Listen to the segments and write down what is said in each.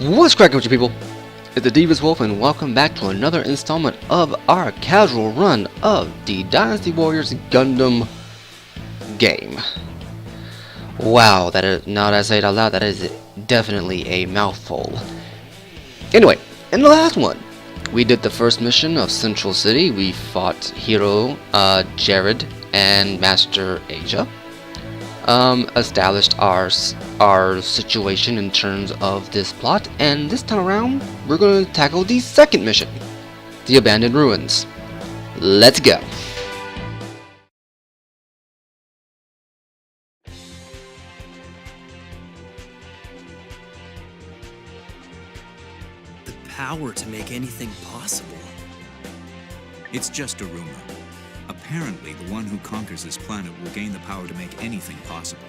What's cracking with you people? It's the Divas Wolf and welcome back to another installment of our casual run of the Dynasty Warriors Gundam game. Wow, that is, now that I say it out loud, that is definitely a mouthful. Anyway, in the last one, we did the first mission of Central City. We fought Hero, Jared, and Master Asia. Established our situation in terms of this plot, and this time around we're going to tackle the second mission, the Abandoned Ruins. Let's go. The power to make anything possible. It's just a rumor. Apparently, the one who conquers this planet will gain the power to make anything possible.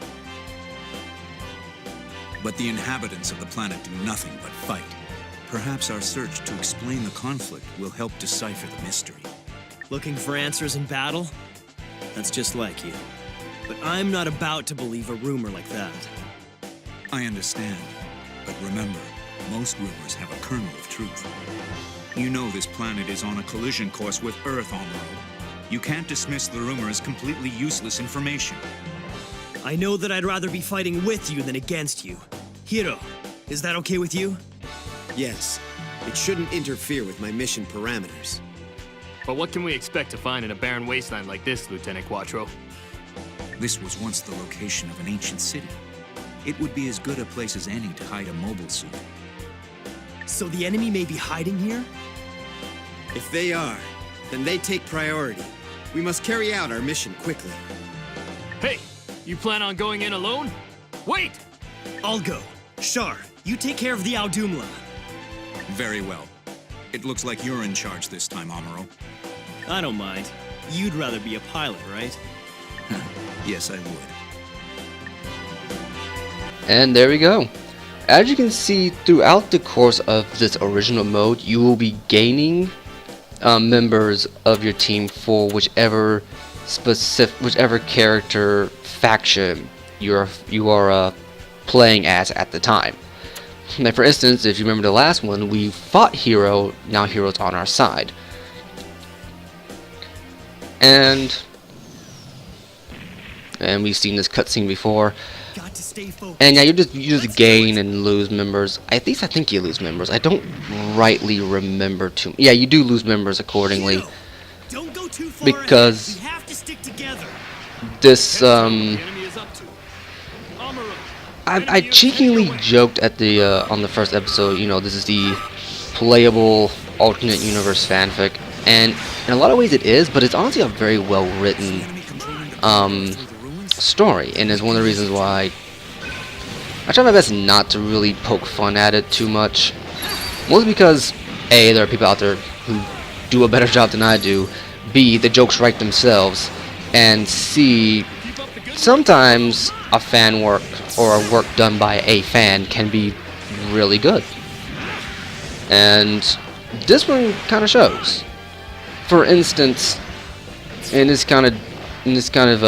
But the inhabitants of the planet do nothing but fight. Perhaps our search to explain the conflict will help decipher the mystery. Looking for answers in battle? That's just like you. But I'm not about to believe a rumor like that. I understand. But remember, most rumors have a kernel of truth. You know this planet is on a collision course with Earth, Amuro. You can't dismiss the rumor as completely useless information. I know that I'd rather be fighting with you than against you. Hiro, is that okay with you? Yes. It shouldn't interfere with my mission parameters. But what can we expect to find in a barren wasteland like this, Lieutenant Quattro? This was once the location of an ancient city. It would be as good a place as any to hide a mobile suit. So the enemy may be hiding here? If they are, then they take priority. We must carry out our mission quickly. Hey, you plan on going in alone? Wait! I'll go. Shar, you take care of the Audumla. Very well. It looks like you're in charge this time, Amuro. I don't mind. You'd rather be a pilot, right? Yes, I would. And there we go. As you can see, throughout the course of this original mode, you will be gaining members of your team for whichever character faction you are playing as at the time. Now, for instance, if you remember the last one, we fought Hero. Now Hero's on our side, and we've seen this cutscene before. And yeah, you just gain and lose members. At least I think you lose members. I don't rightly remember too. Yeah, you do lose members accordingly. Don't go too far because ahead. We have to stick together. This I cheekily joked at the on the first episode. You know, this is the playable alternate universe fanfic, and in a lot of ways it is. But it's honestly a very well written story, and it's one of the reasons why I try my best not to really poke fun at it too much. Mostly because A, there are people out there who do a better job than I do, B, the jokes write themselves, and C, sometimes a fan work or a work done by a fan can be really good. And this one kind of shows. For instance, in this kind of this kind of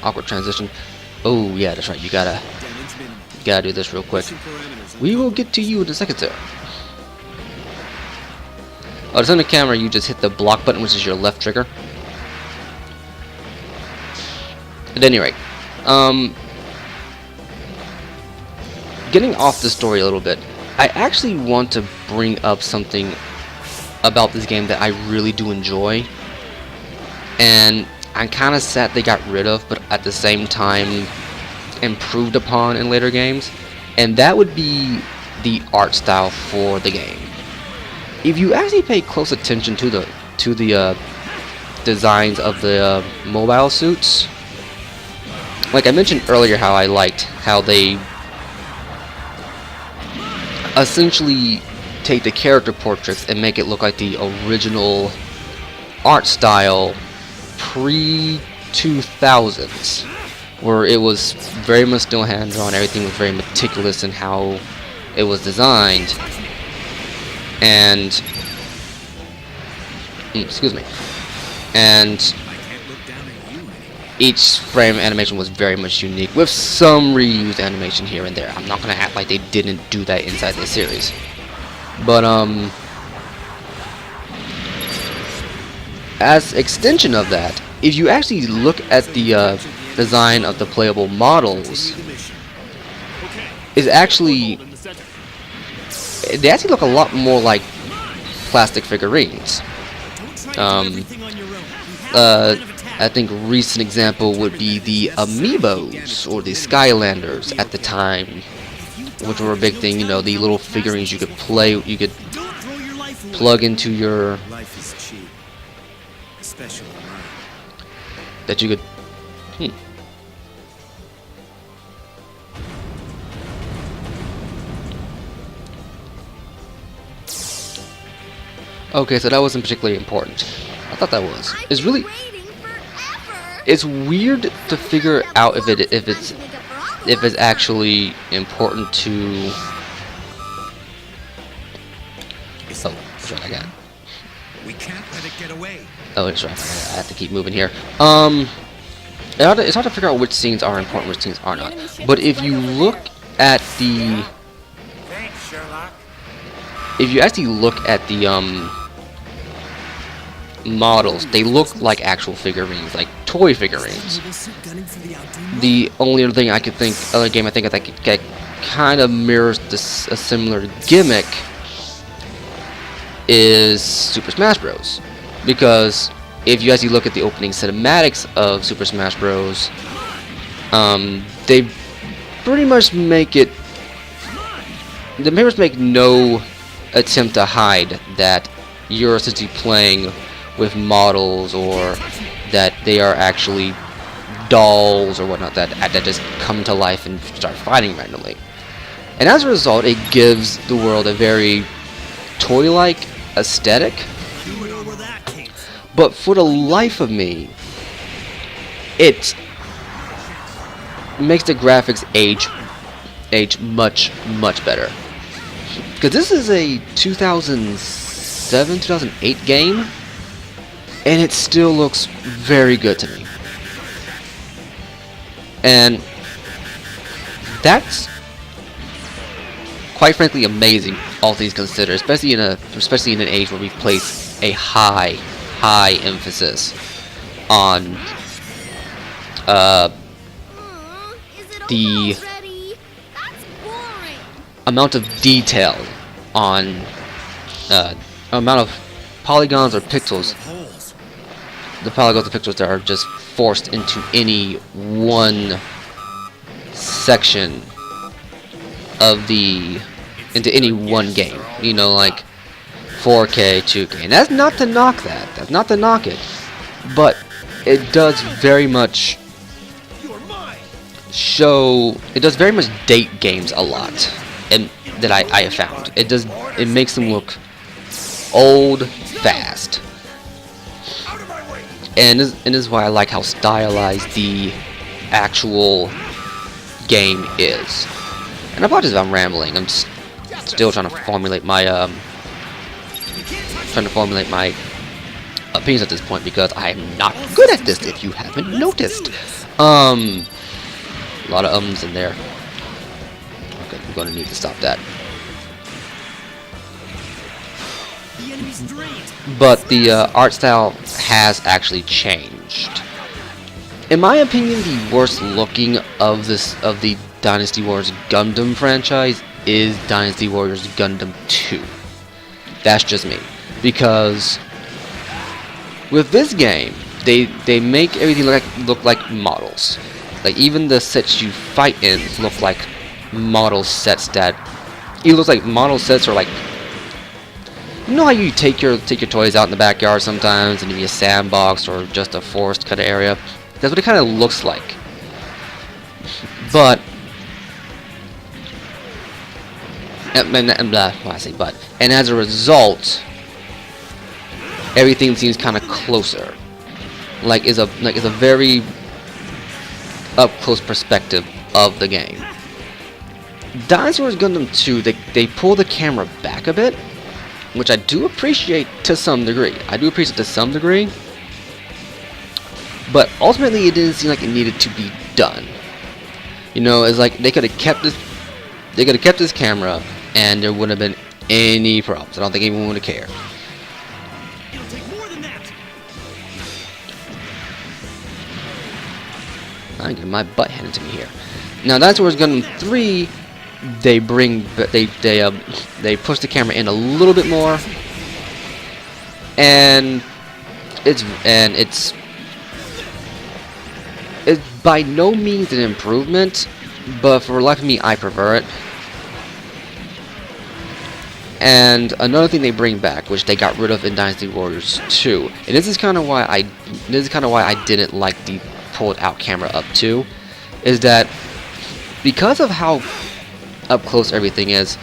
awkward transition. Oh yeah, that's right. You gotta do this real quick. We will get to you in a second, sir. Oh, it's on the camera. You just hit the block button, which is your left trigger. At any rate, getting off the story a little bit, I actually want to bring up something about this game that I really do enjoy, and I'm kind of sad they got rid of, but at the same time improved upon in later games, and that would be the art style for the game. If you actually pay close attention to the designs of the mobile suits, like I mentioned earlier, how I liked how they essentially take the character portraits and make it look like the original art style pre-2000s, where it was very much still hand-drawn. Everything was very meticulous in how it was designed, and excuse me, and each frame animation was very much unique, with some reused animation here and there. I'm not gonna act like they didn't do that inside this series, but as extension of that, if you actually look at the design of the playable models, is actually they actually look a lot more like plastic figurines. I think a recent example would be the Amiibos or the Skylanders at the time, which were a big thing. You know, the little figurines you could plug into your Life is cheap, especially mine. that you could. Okay, so that wasn't particularly important. I thought that was. It's really. It's weird to figure out if it's actually important to. Oh, that's right, I got it. We can't let it get away. Oh, that's right. I have to keep moving here. It's hard to figure out which scenes are important, which scenes are not. But if you look at the, Thanks, Sherlock. if you actually look at the models, they look like actual figurines, like toy figurines. The only other thing I could think, other game I think that kind of mirrors this a similar gimmick is Super Smash Bros. Because if you actually look at the opening cinematics of Super Smash Bros, they pretty much make it. They pretty much make no attempt to hide that you're essentially playing with models, or that they are actually dolls or whatnot that just come to life and start fighting randomly. And as a result, it gives the world a very toy-like aesthetic. But for the life of me, it makes the graphics age much better. Because this is a 2007, 2008 game, and it still looks very good to me. And that's quite frankly amazing, all things considered, especially in an age where we place a high emphasis on the amount of detail on amount of polygons or pixels, the polygons or pixels that are just forced into any one section of into any one game. You know, like 4K, 2K. And that's not to knock that. That's not to knock it. But it does very much it does very much date games a lot. And that I have found. It makes them look old fast. And this is why I like how stylized the actual game is. And I apologize if I'm rambling. I'm still trying to formulate my opinions at this point, because I am not good at this, if you haven't noticed. A lot of ums in there. Okay, I'm gonna need to stop that. But the art style has actually changed. In my opinion, the worst looking of the Dynasty Warriors Gundam franchise is Dynasty Warriors Gundam 2. That's just me. Because with this game, they make everything look like models. Like, even the sets you fight in look like model sets that... It looks like model sets are like... You know how you take your toys out in the backyard sometimes, and maybe a sandbox or just a forest kind of area? That's what it kind of looks like. But... And as a result, everything seems kind of closer. Like is a very up close perspective of the game. Dynasty Warriors Gundam 2, they pull the camera back a bit, which I do appreciate to some degree. but ultimately it didn't seem like it needed to be done. You know, it's like they could have kept this camera, and there wouldn't have been any problems. I don't think anyone would have cared. It'll take more than that. I'm getting my butt handed to me here. Now that's where Gundam 3. They push the camera in a little bit more, and it's by no means an improvement, but for the life of me, I prefer it. And another thing they bring back, which they got rid of in Dynasty Warriors 2, and this is kind of why I didn't like the pulled out camera up 2, is that because of how up close everything is,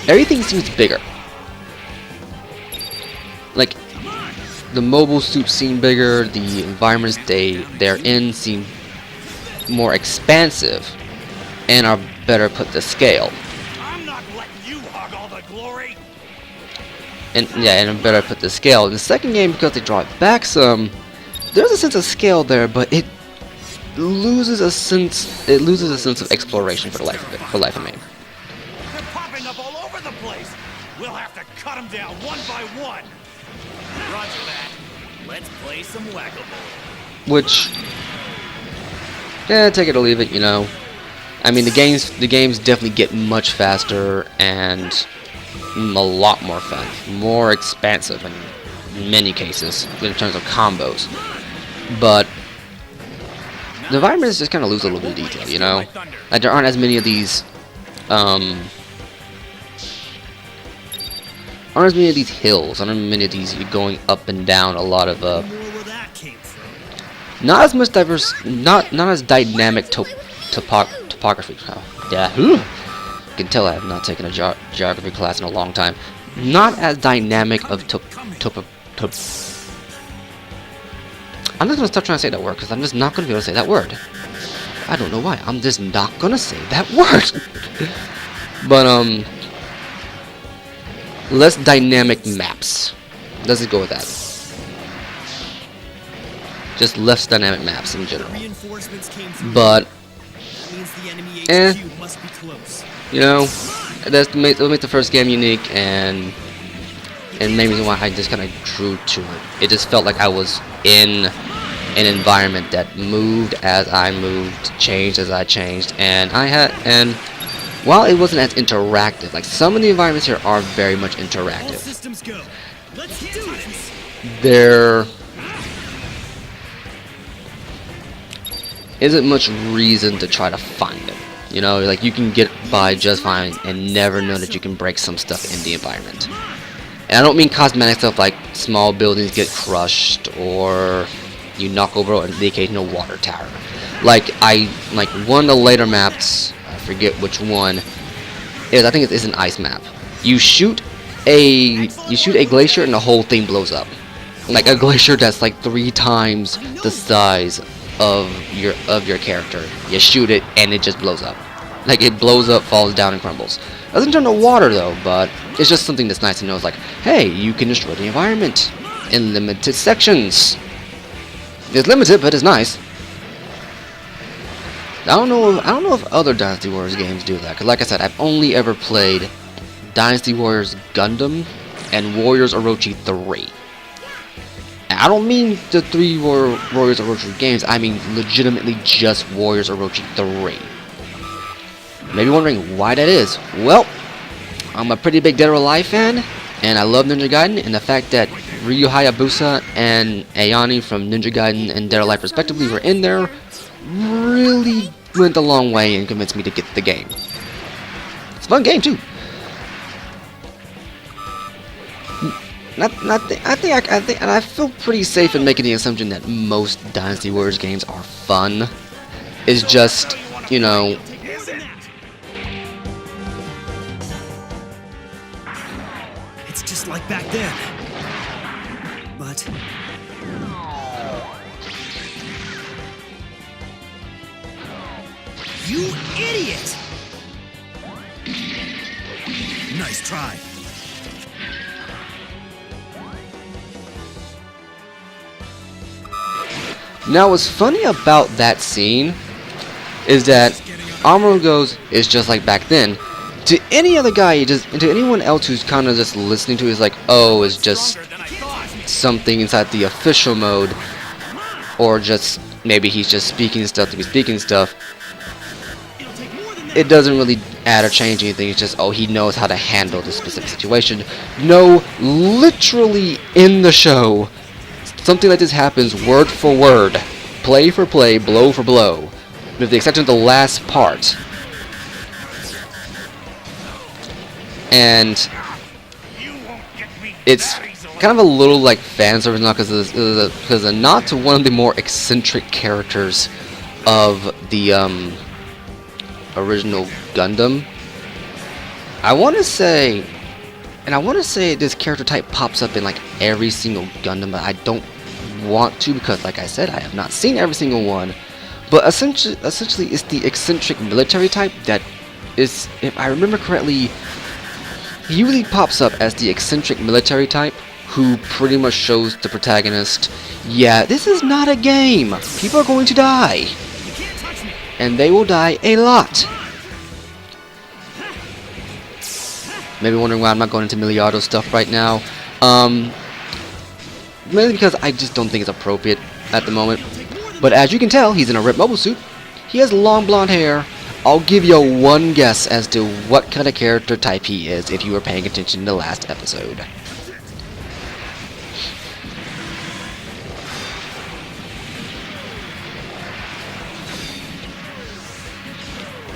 everything seems bigger. Like, the mobile suits seem bigger, the environments they're in seem more expansive and are better put to scale. I'm not letting you hog all the glory. And better put to scale. In the second game, because they draw it back some, there's a sense of scale there, but it loses a sense of exploration for the life of me. They're popping up all over the place. We'll have to cut them down one by one. Roger that. Let's play some whack-a-mole. Which, take it or leave it, you know. I mean, the games definitely get much faster and a lot more fun, more expansive in many cases in terms of combos. But the environments just kind of lose a little bit of detail, you know. Like, there aren't as many of these hills, aren't many of these going up and down a lot of More where that came from. not as much diverse, not as dynamic topography. Oh, yeah, you can tell I have not taken a geography class in a long time. Not as dynamic of I'm just gonna stop trying to say that word because I'm just not gonna be able to say that word. I don't know why. I'm just not gonna say that word. But less dynamic maps. Let's just go with that. Just less dynamic maps in general. Reinforcements came through. But That means the enemy Eh. HQ must be close. you know, that makes the first game unique, and main reason why I just kind of drew to it. It just felt like I was in an environment that moved as I moved, changed as I changed, and while it wasn't as interactive, like some of the environments here are very much All interactive. systems go. Let's do this. There isn't much reason to try to find them. You know, like you can get by just fine and never know that you can break some stuff in the environment. And I don't mean cosmetic stuff like small buildings get crushed or you knock over the occasional water tower. Like one of the later maps, I forget which one, I think it is an ice map. You shoot a glacier and the whole thing blows up. Like a glacier that's like 3 times the size of your character. You shoot it and it just blows up. Like it blows up, falls down, and crumbles. Doesn't turn to water though, but it's just something that's nice to know. It's like, hey, you can destroy the environment in limited sections. It's limited, but it's nice. I don't know if other Dynasty Warriors games do that. Cause like I said, I've only ever played Dynasty Warriors Gundam and Warriors Orochi 3. I don't mean the 3 Warriors Orochi games, I mean legitimately just Warriors Orochi 3. Maybe wondering why that is. Well, I'm a pretty big Dead or Alive fan, and I love Ninja Gaiden, and the fact that Ryu Hayabusa and Ayane from Ninja Gaiden and Dead or Alive respectively were in there really went a long way and convinced me to get the game. It's a fun game too. I think, and I feel pretty safe in making the assumption that most Dynasty Warriors games are fun. It's just, you know, It's just like back then. But you idiot! Nice try. Now, what's funny about that scene is that Amuro goes, "It's just like back then." To any other guy, to anyone else who's kind of just listening to it, is like, "Oh, it's just something inside the official mode," or just maybe he's just speaking stuff to be speaking stuff. It doesn't really add or change anything. It's just, oh, he knows how to handle this specific situation. No, literally in the show, something like this happens word for word, play for play, blow for blow, with the exception of the last part. And it's kind of a little like fan service now, because it's a nod to one of the more eccentric characters of the original Gundam. I want to say this character type pops up in like every single Gundam, but I don't want to, because like I said, I have not seen every single one. But essentially it's the eccentric military type that is, if I remember correctly, he usually pops up as the eccentric military type who pretty much shows the protagonist, yeah, this is not a game. People are going to die. And they will die a lot. Maybe wondering why I'm not going into Miliardo stuff right now. Mainly because I just don't think it's appropriate at the moment. But as you can tell, he's in a ripped mobile suit. He has long blonde hair. I'll give you one guess as to what kind of character type he is if you were paying attention to the last episode.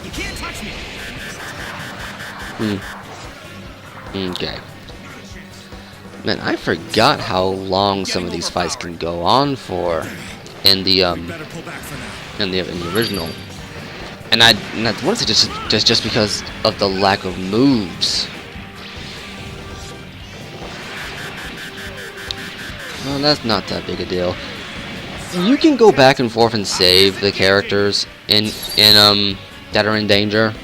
You can't touch me. Okay. Man, I forgot how long some of these fights can go on for in the original. And I want to say just because of the lack of moves. Well, that's not that big a deal. You can go back and forth and save the characters in that are in danger.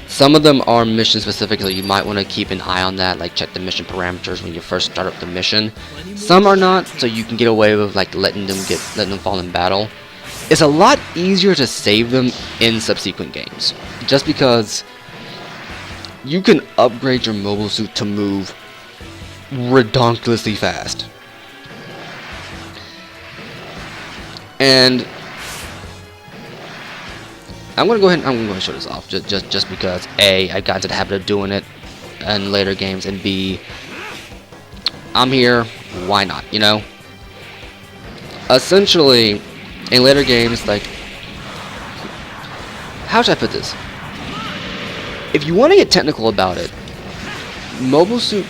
Some of them are mission specific, so you might want to keep an eye on that, like check the mission parameters when you first start up the mission. Some are not, so you can get away with like letting them fall in battle. It's a lot easier to save them in subsequent games, just because you can upgrade your mobile suit to move redonkulously fast. And I'm gonna go ahead and show this off just because A, I got into the habit of doing it in later games, and B, I'm here, why not, you know? Essentially, in later games, like, how should I put this? If you want to get technical about it, Mobile Suit,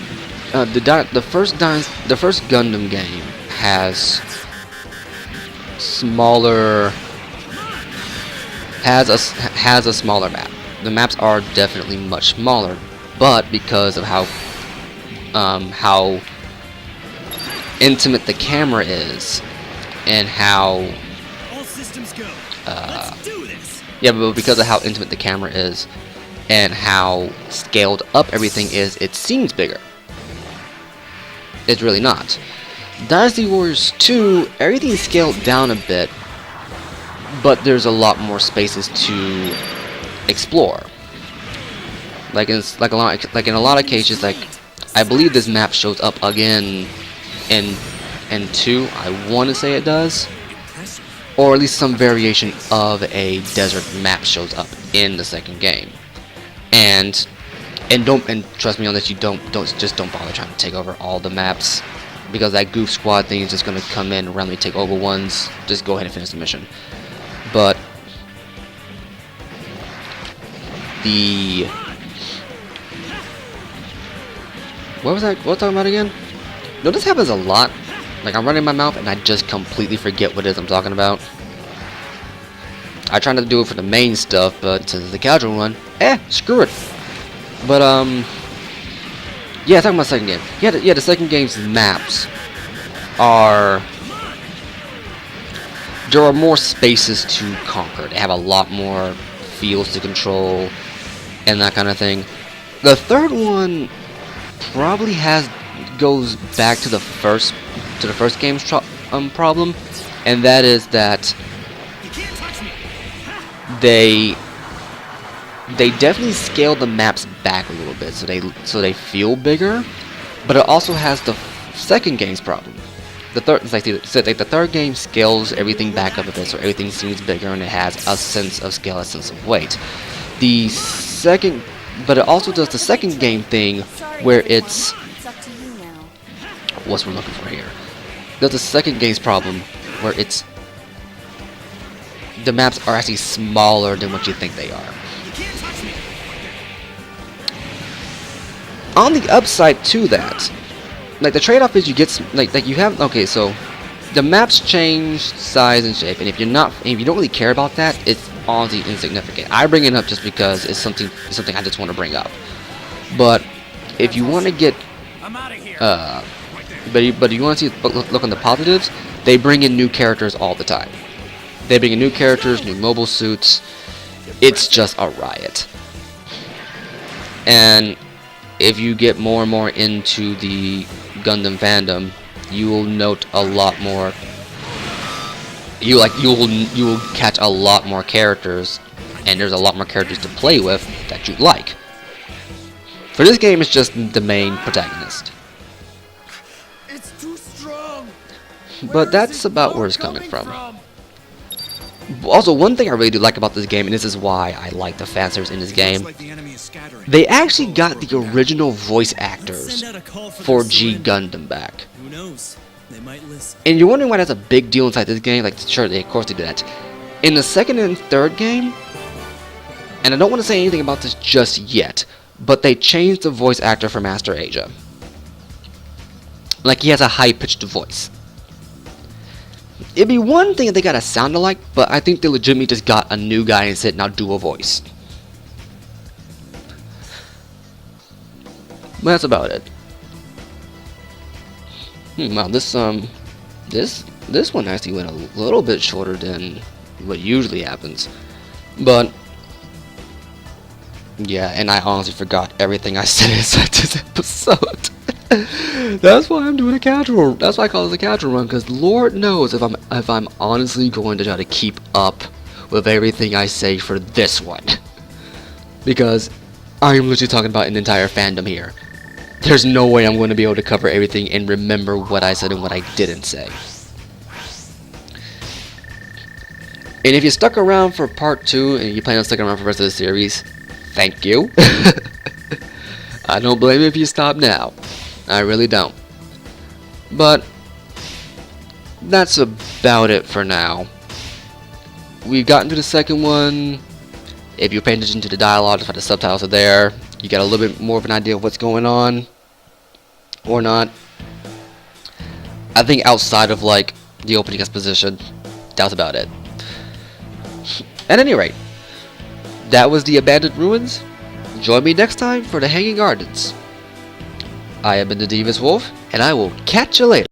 the first Gundam game has smaller, has a smaller map. The maps are definitely much smaller, but because of how intimate the camera is, and how yeah, but because of how intimate the camera is and how scaled up everything is, it seems bigger. It's really not. Dynasty Warriors 2, everything's scaled down a bit, but there's a lot more spaces to explore. Like in a lot of cases, like I believe this map shows up again in 2. I want to say it does. Or at least some variation of a desert map shows up in the second game, and trust me on this, don't bother trying to take over all the maps, because that goof squad thing is just gonna come in and randomly take over ones. Just go ahead and finish the mission. But what was I talking about again? No, this happens a lot. Like, I'm running my mouth and I just completely forget what it is I'm talking about. I try not to do it for the main stuff, but to the casual one, screw it. But yeah, talking about the second game. Yeah, the second game's maps are, there are more spaces to conquer. They have a lot more fields to control and that kind of thing. The third one probably goes back to the first game's problem, and that is that You can't touch me. they definitely scale the maps back a little bit, so they feel bigger, but it also has the second game's problem. The third game scales everything back up a bit, so everything seems bigger and it has a sense of scale, a sense of weight. But it also does the second game thing where it's up to you now. what's we're looking for here. There's the second game's problem where the maps are actually smaller than what you think they are. You can't touch me. On the upside to that, like the trade-off is you get so the maps change size and shape, and if you don't really care about that, it's honestly insignificant. I bring it up just because it's something I just want to bring up. But if you want to get I'm out of here. but you want to see look on the positives, they bring in new characters all the time. They bring in new characters, new mobile suits. It's just a riot. And if you get more and more into the Gundam fandom, you will note a lot more. You will catch a lot more characters, and there's a lot more characters to play with that you like. For this game, it's just the main protagonist. It's too strong. But that's about where it's coming from. Also, one thing I really do like about this game, and this is why I like the fan service in this game, Looks like the enemy is scattering. they actually got the original voice actors Send out a call for their G surrender. Gundam back. Who knows? They might listen. And you're wondering why that's a big deal inside this game? Like, sure, of course they did that. In the second and third game, and I don't want to say anything about this just yet, but they changed the voice actor for Master Asia. Like, he has a high-pitched voice. It'd be one thing if they got a sound alike, but I think they legitimately just got a new guy and said, now do a voice. But that's about it. Wow, this one actually went a little bit shorter than what usually happens. But yeah, and I honestly forgot everything I said inside this episode. That's why I'm doing a casual. That's why I call this a casual run, because Lord knows if I'm honestly going to try to keep up with everything I say for this one, because I am literally talking about an entire fandom here. There's no way I'm going to be able to cover everything and remember what I said and what I didn't say. And if you stuck around for part 2 and you plan on sticking around for the rest of the series, thank you. I don't blame you if you stop now. I really don't. But that's about it for now. We've gotten to the second one. If you're paying attention to the dialogue, the subtitles are there. You got a little bit more of an idea of what's going on. Or not. I think outside of like the opening exposition, that's about it. At any rate, that was the Abandoned Ruins. Join me next time for the Hanging Gardens. I have been the Devious Wolf, and I will catch you later.